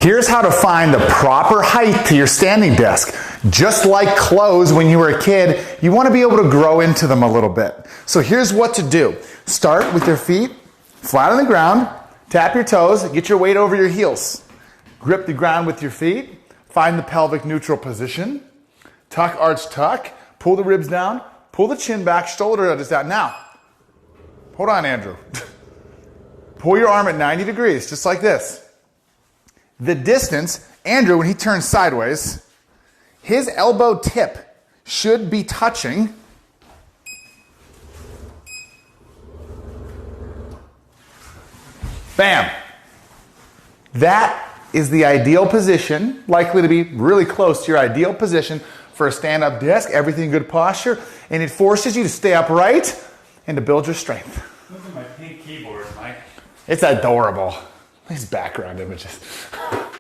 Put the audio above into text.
Here's how to find the proper height to your standing desk. Just like clothes when you were a kid, you want to be able to grow into them a little bit. So here's what to do. Start with your feet flat on the ground, tap your toes, get your weight over your heels. Grip the ground with your feet, find the pelvic neutral position, tuck, arch, tuck, pull the ribs down, pull the chin back, shoulder edges down. Now, hold on, Andrew. Pull your arm at 90 degrees, just like this. The distance, Andrew, when he turns sideways, his elbow tip should be touching bam. That is the ideal position, likely to be really close to your ideal position for a stand-up desk, everything good posture, and it forces you to stay upright and to build your strength. Look at my pink keyboard, Mike. It's adorable. These background images.